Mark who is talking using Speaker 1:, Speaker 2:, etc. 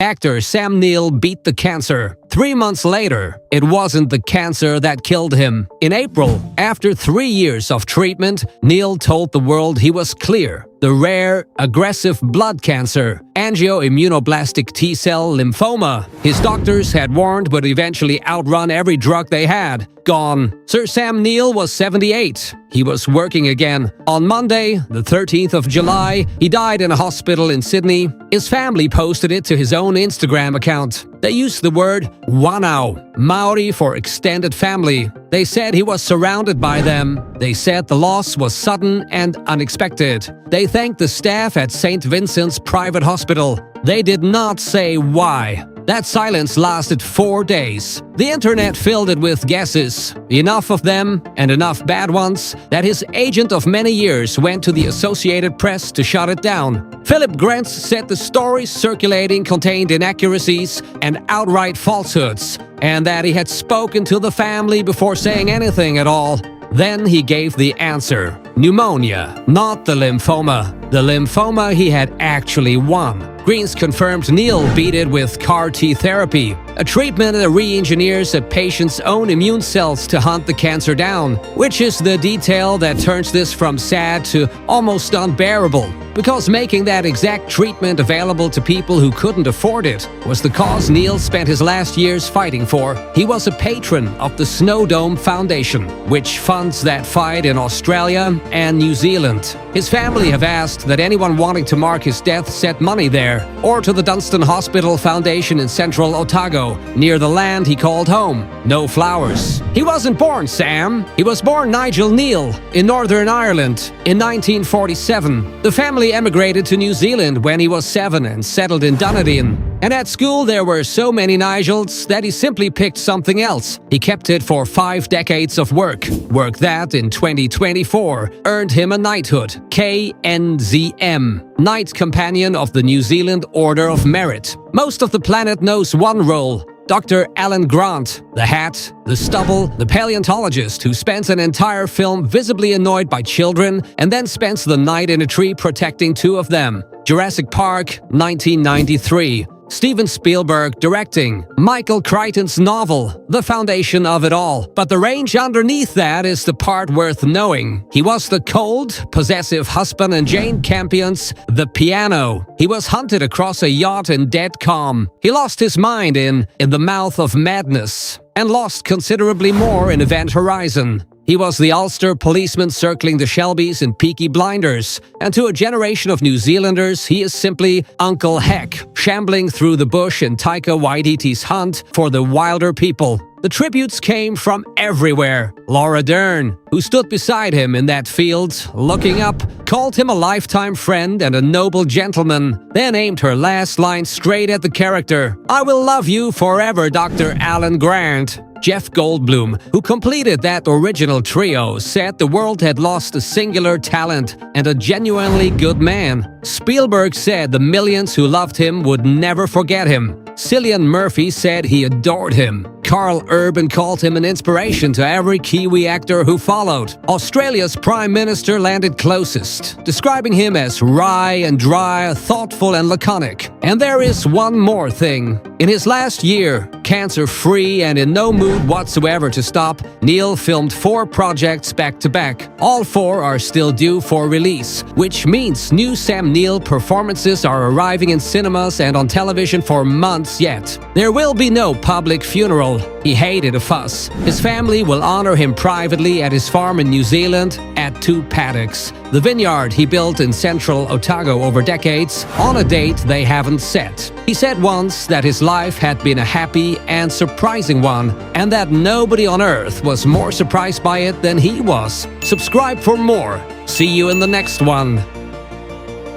Speaker 1: Actor Sam Neill beat the cancer. 3 months later, it wasn't the cancer that killed him. In April, after 3 years of treatment, Neill told the world he was clear. The rare, aggressive blood cancer, angioimmunoblastic T-cell lymphoma. His doctors had warned but eventually outrun every drug they had. Gone. Sir Sam Neill was 78. He was working again. On Monday, the 13th of July, he died in a hospital in Sydney. His family posted it to his own Instagram account. They used the word Wanao, Maori for extended family. They said he was surrounded by them. They said the loss was sudden and unexpected. They thanked the staff at St. Vincent's private hospital. They did not say why. That silence lasted 4 days. The internet filled it with guesses, enough of them and enough bad ones that his agent of many years went to the Associated Press to shut it down. Philip Grenz said the stories circulating contained inaccuracies and outright falsehoods, and that he had spoken to the family before saying anything at all. Then he gave the answer. Pneumonia, not the lymphoma. The lymphoma he had actually won. Grenz confirmed Neill beat it with CAR-T therapy, a treatment that re-engineers a patient's own immune cells to hunt the cancer down, which is the detail that turns this from sad to almost unbearable. Because making that exact treatment available to people who couldn't afford it was the cause Neill spent his last years fighting for. He was a patron of the Snow Dome Foundation, which funds that fight in Australia and New Zealand. His family have asked that anyone wanting to mark his death set money there, or to the Dunstan Hospital Foundation in central Otago, near the land he called home. No flowers. He wasn't born Sam. He was born Nigel Neill in Northern Ireland in 1947. The family emigrated to New Zealand when he was 7 and settled in Dunedin. And at school there were so many Nigels that he simply picked something else. He kept it for 5 decades of work that in 2024 earned him a knighthood, KNZM, Knight Companion of the New Zealand Order of Merit. Most of the planet knows one role: Dr. Alan Grant, the hat, the stubble, the paleontologist who spends an entire film visibly annoyed by children and then spends the night in a tree protecting 2 of them. Jurassic Park, 1993. Steven Spielberg directing. Michael Crichton's novel, The Foundation of It All. But the range underneath that is the part worth knowing. He was the cold, possessive husband in Jane Campion's The Piano. He was hunted across a yacht in dead calm. He lost his mind in the Mouth of Madness, and lost considerably more in Event Horizon. He was the Ulster policeman circling the Shelbys in Peaky Blinders, and to a generation of New Zealanders, he is simply Uncle Heck, shambling through the bush in Taika Waititi's hunt for the Wilderpeople. The tributes came from everywhere. Laura Dern, who stood beside him in that field, looking up, called him a lifetime friend and a noble gentleman, then aimed her last line straight at the character. "I will love you forever, Dr. Alan Grant." Jeff Goldblum, who completed that original trio, said the world had lost a singular talent and a genuinely good man. Spielberg said the millions who loved him would never forget him. Cillian Murphy said he adored him. Carl Urban called him an inspiration to every Kiwi actor who followed. Australia's Prime Minister landed closest, describing him as wry and dry, thoughtful and laconic. And there is one more thing. In his last year, cancer-free and in no mood whatsoever to stop, Neill filmed 4 projects back-to-back. All 4 are still due for release, which means new Sam Neill performances are arriving in cinemas and on television for months yet. There will be no public funeral. He hated a fuss. His family will honor him privately at his farm in New Zealand at 2 paddocks, the vineyard he built in central Otago over decades, on a date they haven't set. He said once that his life had been a happy and surprising one, and that nobody on earth was more surprised by it than he was. Subscribe for more. See you in the next one.